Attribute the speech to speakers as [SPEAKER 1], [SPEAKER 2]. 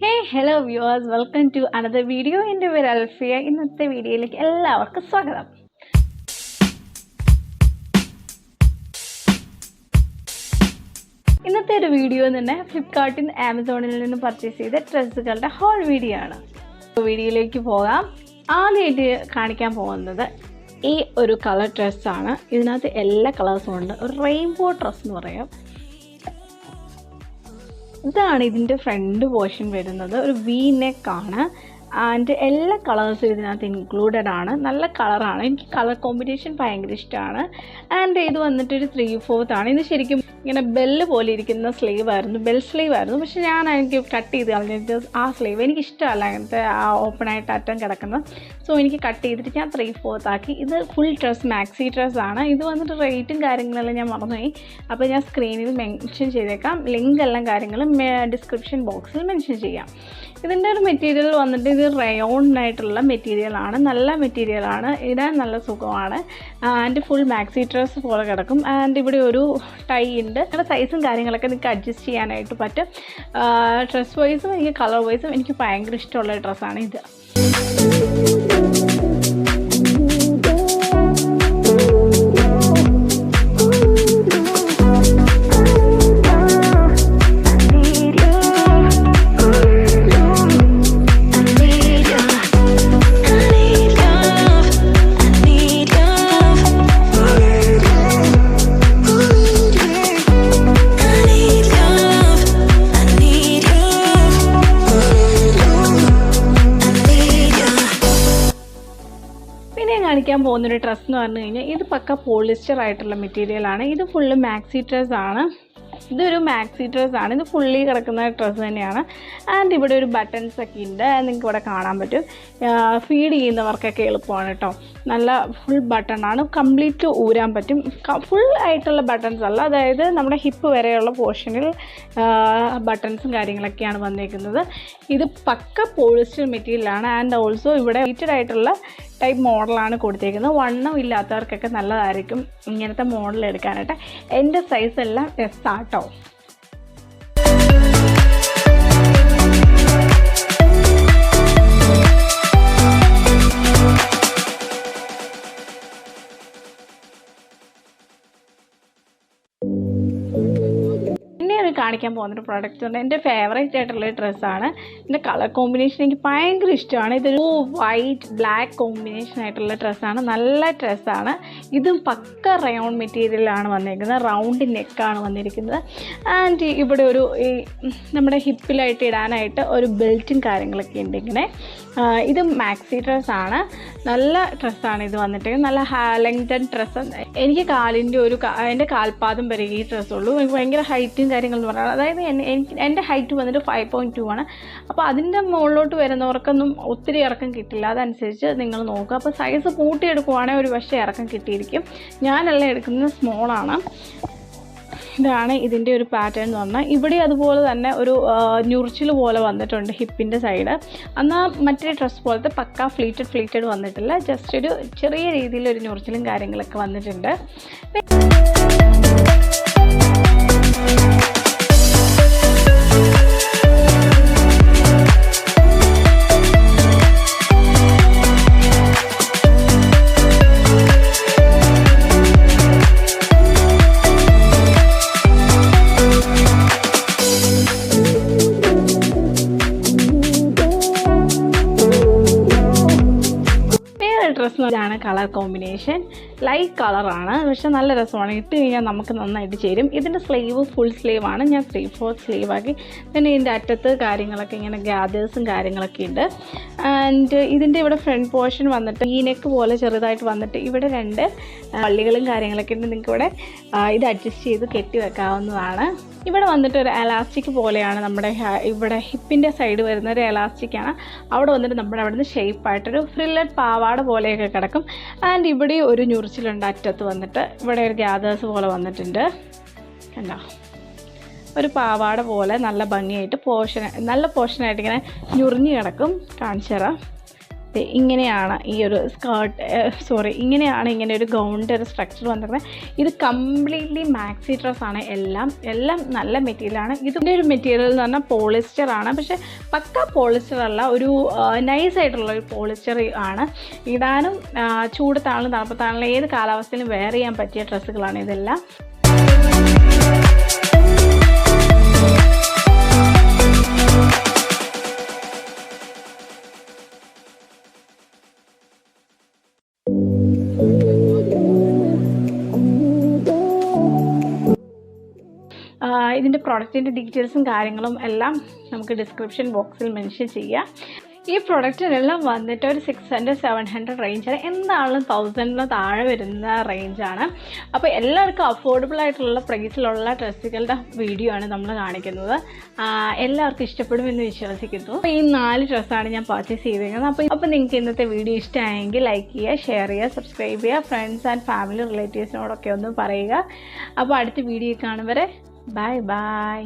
[SPEAKER 1] Hey, hello viewers, welcome to another video. എൻ്റെ പേര് അൽഫിയ. ഇന്നത്തെ വീഡിയോയിലേക്ക് എല്ലാവർക്കും സ്വാഗതം. ഇന്നത്തെ ഒരു വീഡിയോ തന്നെ ഫ്ലിപ്കാർട്ടിൽ നിന്ന് ആമസോണിൽ നിന്ന് പർച്ചേസ് ചെയ്ത ഡ്രസ്സുകളുടെ ഹോൾ വീഡിയോ ആണ്. വീഡിയോയിലേക്ക് പോകാം. ആദ്യമായിട്ട് കാണിക്കാൻ പോകുന്നത് ഈ ഒരു കളർ ഡ്രസ്സാണ്. ഇതിനകത്ത് എല്ലാ കളേഴ്സും ഉണ്ട്. ഒരു റെയിൻബോ ഡ്രസ്സ് എന്ന് പറയാം. ഇതാണ് ഇതിൻ്റെ ഫ്രണ്ട് പോർഷൻ വരുന്നത്. ഒരു വി നെക്ക് ആണ്. ആൻഡ് എല്ലാ കളേഴ്സും ഇതിനകത്ത് ഇൻക്ലൂഡഡ് ആണ്. നല്ല കളറാണ്. എനിക്ക് കളർ കോമ്പിനേഷൻ ഭയങ്കര ഇഷ്ടമാണ്. ആൻഡ് ഇത് വന്നിട്ടൊരു 3/4 ആണ്. ഇത് ശരിക്കും ഇങ്ങനെ ബെല്ല് പോലെ ഇരിക്കുന്ന സ്ലീവ് ആയിരുന്നു, ബെൽ സ്ലീവ് ആയിരുന്നു. പക്ഷെ എനിക്ക് കട്ട് ചെയ്ത് കളഞ്ഞിട്ട് ആ സ്ലീവ് എനിക്കിഷ്ടമല്ല, അങ്ങനത്തെ ആ ഓപ്പണായിട്ട് അറ്റം കിടക്കുന്നത്. സോ എനിക്ക് കട്ട് ചെയ്തിട്ട് ഞാൻ 3/4 ആക്കി. ഇത് ഫുൾ ഡ്രസ്സ്, മാക്സി ഡ്രസ്സാണ്. ഇത് വന്നിട്ട് റേറ്റും കാര്യങ്ങളെല്ലാം ഞാൻ മറന്നുപോയി. അപ്പോൾ ഞാൻ സ്ക്രീനിൽ മെൻഷൻ ചെയ്തേക്കാം. ലിങ്ക് എല്ലാം കാര്യങ്ങളും ഡിസ്ക്രിപ്ഷൻ ബോക്സിൽ മെൻഷൻ ചെയ്യാം. ഇതിൻ്റെ ഒരു മെറ്റീരിയൽ വന്നിട്ട് ഇത് റയോണായിട്ടുള്ള മെറ്റീരിയലാണ്. നല്ല മെറ്റീരിയലാണ്, ഇടാൻ നല്ല സുഖമാണ്. ആൻഡ് ഫുൾ മാക്സി ഡ്രസ്സ് പോലെ കിടക്കും. ആൻഡ് ഇവിടെ ഒരു ടൈ ഉണ്ട്. അങ്ങനെ സൈസും കാര്യങ്ങളൊക്കെ നിങ്ങൾക്ക് അഡ്ജസ്റ്റ് ചെയ്യാനായിട്ട് പറ്റും. ഡ്രസ് വൈസും എനിക്ക് കളർ വൈസും എനിക്ക് ഭയങ്കര ഇഷ്ടമുള്ള ഡ്രസ്സാണ് ഇത്. കാണിക്കാൻ പോകുന്നൊരു ഡ്രസ്സ് എന്ന് പറഞ്ഞു കഴിഞ്ഞാൽ ഇത് പക്ക പോളിസ്റ്റർ ആയിട്ടുള്ള മെറ്റീരിയലാണ്. ഇത് ഫുള്ള് മാക്സി ഡ്രസ്സാണ്. ഇതൊരു മാക്സി ഡ്രസ്സാണ്. ഇത് ഫുള്ളി കിടക്കുന്ന ഡ്രസ്സ് തന്നെയാണ്. ആൻഡ് ഇവിടെ ഒരു ബട്ടൺസ് ഒക്കെ ഉണ്ട്, നിങ്ങൾക്ക് ഇവിടെ കാണാൻ പറ്റും. ഫീഡ് ചെയ്യുന്നവർക്കൊക്കെ എളുപ്പമാണ് കേട്ടോ. നല്ല ഫുൾ ബട്ടണാണ്, കംപ്ലീറ്റ് ഊരാൻ പറ്റും. ഫുൾ ആയിട്ടുള്ള ബട്ടൺസ് അല്ല, അതായത് നമ്മുടെ ഹിപ്പ് വരെയുള്ള പോർഷനിൽ ബട്ടൺസും കാര്യങ്ങളൊക്കെയാണ് വന്നേക്കുന്നത്. ഇത് പക്ക പോളിസ്റ്റർ മെറ്റീരിയലാണ്. ആൻഡ് ഓൾസോ ഇവിടെ ഹീറ്റഡ് ആയിട്ടുള്ള ടൈപ്പ് മോഡലാണ് കൊടുത്തേക്കുന്നത്. വണ്ണം ഇല്ലാത്തവർക്കൊക്കെ നല്ലതായിരിക്കും ഇങ്ങനത്തെ മോഡൽ എടുക്കാനായിട്ട്. എൻ്റെ സൈസ് എല്ലാം എസ് ആട്ടോ. കാണിക്കാൻ പോകുന്നൊരു പ്രോഡക്റ്റ് ഉണ്ട്. എൻ്റെ ഫേവറേറ്റ് ആയിട്ടുള്ള ഡ്രസ്സാണ്. ഇതിൻ്റെ കളർ കോമ്പിനേഷൻ എനിക്ക് ഭയങ്കര ഇഷ്ടമാണ്. ഇതൊരു വൈറ്റ് ബ്ലാക്ക് കോമ്പിനേഷൻ ആയിട്ടുള്ള ഡ്രസ്സാണ്. നല്ല ഡ്രസ്സാണ്. ഇതും പക്ക റയോൺ മെറ്റീരിയലാണ് വന്നിരിക്കുന്നത്. റൗണ്ട് നെക്കാണ് വന്നിരിക്കുന്നത്. ആൻഡ് ഇവിടെ ഒരു നമ്മുടെ ഹിപ്പിലായിട്ട് ഇടാനായിട്ട് ഒരു ബെൽറ്റും കാര്യങ്ങളൊക്കെ ഉണ്ട് ഇങ്ങനെ. ഇത് മാക്സി ഡ്രസ്സാണ്. നല്ല ഡ്രസ്സാണ് ഇത് വന്നിട്ട്. നല്ല ലെങ്തൻ ഡ്രസ്സ്. എനിക്ക് എൻ്റെ കാൽപാദം വരെ ഈ ഡ്രസ്സുള്ളൂ. എനിക്ക് ഭയങ്കര ഹൈറ്റും കാര്യങ്ങളെന്ന് പറഞ്ഞാൽ, അതായത് എൻ്റെ ഹൈറ്റ് വന്നിട്ട് 5.2 ആണ്. അപ്പോൾ അതിൻ്റെ മുകളിലോട്ട് വരുന്നവർക്കൊന്നും ഒത്തിരി ഇറക്കം കിട്ടില്ല. അതനുസരിച്ച് നിങ്ങൾ നോക്കുക. അപ്പോൾ സൈസ് കൂട്ടിയെടുക്കുവാണെങ്കിൽ ഒരു പക്ഷേ ഇറക്കം കിട്ടിയിരിക്കും. ഞാനെല്ലാം എടുക്കുന്നത് സ്മോളാണ്. ഇതാണ് ഇതിൻ്റെ ഒരു പാറ്റേൺ എന്ന് പറഞ്ഞാൽ. ഇവിടെ അതുപോലെ തന്നെ ഒരു ഞുറിച്ചിൽ പോലെ വന്നിട്ടുണ്ട് ഹിപ്പിൻ്റെ സൈഡ്. എന്നാൽ മറ്റേ ഡ്രസ്സ് പോലത്തെ പക്ക ഫ്ലീറ്റഡ് വന്നിട്ടില്ല. ജസ്റ്റ് ഒരു ചെറിയ രീതിയിലൊരു ഞുറിച്ചിലും കാര്യങ്ങളൊക്കെ വന്നിട്ടുണ്ട്. ഇതാണ് കളർ കോമ്പിനേഷൻ. ലൈറ്റ് കളറാണ്, പക്ഷെ നല്ല രസമാണ്. ഇട്ട് കഴിഞ്ഞാൽ നമുക്ക് നന്നായിട്ട് ചേരും. ഇതിൻ്റെ സ്ലീവ് ഫുൾ സ്ലീവാണ്. ഞാൻ 3/4 സ്ലീവാക്കി. പിന്നെ ഇതിൻ്റെ അറ്റത്ത് കാര്യങ്ങളൊക്കെ ഇങ്ങനെ ഗ്യാദേഴ്സും കാര്യങ്ങളൊക്കെ ഉണ്ട്. ആൻഡ് ഇതിൻ്റെ ഇവിടെ ഫ്രണ്ട് പോർഷൻ വന്നിട്ട് ഈ നെക്ക് പോലെ ചെറുതായിട്ട് വന്നിട്ട് ഇവിടെ 2 പള്ളികളും കാര്യങ്ങളൊക്കെ ഉണ്ട്. നിങ്ങൾക്ക് ഇവിടെ ഇത് അഡ്ജസ്റ്റ് ചെയ്ത് കെട്ടി വെക്കാവുന്നതാണ്. ഇവിടെ വന്നിട്ട് ഒരു എലാസ്റ്റിക് പോലെയാണ്. നമ്മുടെ ഇവിടെ ഹിപ്പിൻ്റെ സൈഡ് വരുന്ന ഒരു എലാസ്റ്റിക്കാണ്. അവിടെ വന്നിട്ട് നമ്മുടെ അവിടെ നിന്ന് ഷേപ്പായിട്ടൊരു ഫ്രില്ലഡ് പാവാട പോലെയൊക്കെ കിടക്കും. ആൻഡ് ഇവിടെ ഒരു ഞുറിച്ചിലുണ്ട് അറ്റത്ത് വന്നിട്ട്. ഇവിടെ ഒരു ഗ്യാദേഴ്സ് പോലെ വന്നിട്ടുണ്ട്. കണ്ടോ, ഒരു പാവാട പോലെ നല്ല ഭംഗിയായിട്ട് നല്ല പോർഷനായിട്ട് ഇങ്ങനെ ഞുറിഞ്ഞ് കിടക്കും. കാണിച്ചു തരാം. ഇങ്ങനെയാണ് ഈ ഒരു സ്കേർട്ട് ഇങ്ങനെയാണ് ഇങ്ങനെ ഒരു ഗൗണിൻ്റെ ഒരു സ്ട്രക്ചർ വന്നിരിക്കുന്നത്. ഇത് കംപ്ലീറ്റ്ലി മാക്സി ഡ്രസ്സാണ്. എല്ലാം നല്ല മെറ്റീരിയലാണ്. ഇതിൻ്റെ ഒരു മെറ്റീരിയൽ എന്ന് പറഞ്ഞാൽ പോളിസ്റ്റർ ആണ്. പക്ഷേ പക്ക പോളിസ്റ്റർ അല്ല, ഒരു നൈസായിട്ടുള്ള ഒരു പോളിസ്റ്റർ ആണ്. ഇടാനും ചൂടത്താണെങ്കിലും തണുപ്പത്താണെങ്കിലും ഏത് കാലാവസ്ഥയിലും വെയർ ചെയ്യാൻ പറ്റിയ ഡ്രസ്സുകളാണ് ഇതെല്ലാം. ഇതിൻ്റെ പ്രൊഡക്റ്റിൻ്റെ ഡീറ്റെയിൽസും കാര്യങ്ങളും എല്ലാം നമുക്ക് ഡിസ്ക്രിപ്ഷൻ ബോക്സിൽ മെൻഷൻ ചെയ്യാം. ഈ പ്രൊഡക്റ്റിനെല്ലാം വന്നിട്ട് ഒരു 600-700 റേഞ്ചാണ്. എന്താണെങ്കിലും 1000 താഴെ വരുന്ന റേഞ്ചാണ്. അപ്പോൾ എല്ലാവർക്കും അഫോർഡബിൾ ആയിട്ടുള്ള പ്രൈസിലുള്ള ഡ്രസ്സുകളുടെ വീഡിയോ ആണ് നമ്മൾ കാണിക്കുന്നത്. എല്ലാവർക്കും ഇഷ്ടപ്പെടുമെന്ന് വിശ്വസിക്കുന്നു. അപ്പോൾ ഈ 4 ഡ്രസ്സാണ് ഞാൻ പർച്ചേസ് ചെയ്തിരിക്കുന്നത്. അപ്പോൾ നിങ്ങൾക്ക് ഇന്നത്തെ വീഡിയോ ഇഷ്ടമായെങ്കിൽ ലൈക്ക് ചെയ്യുക, ഷെയർ ചെയ്യുക, സബ്സ്ക്രൈബ് ചെയ്യുക, ഫ്രണ്ട്സ് ആൻഡ് ഫാമിലി റിലേറ്റീവ്സിനോടൊക്കെ ഒന്ന് പറയുക. അപ്പോൾ അടുത്ത വീഡിയോ കാണും വരെ ബൈ ബൈ.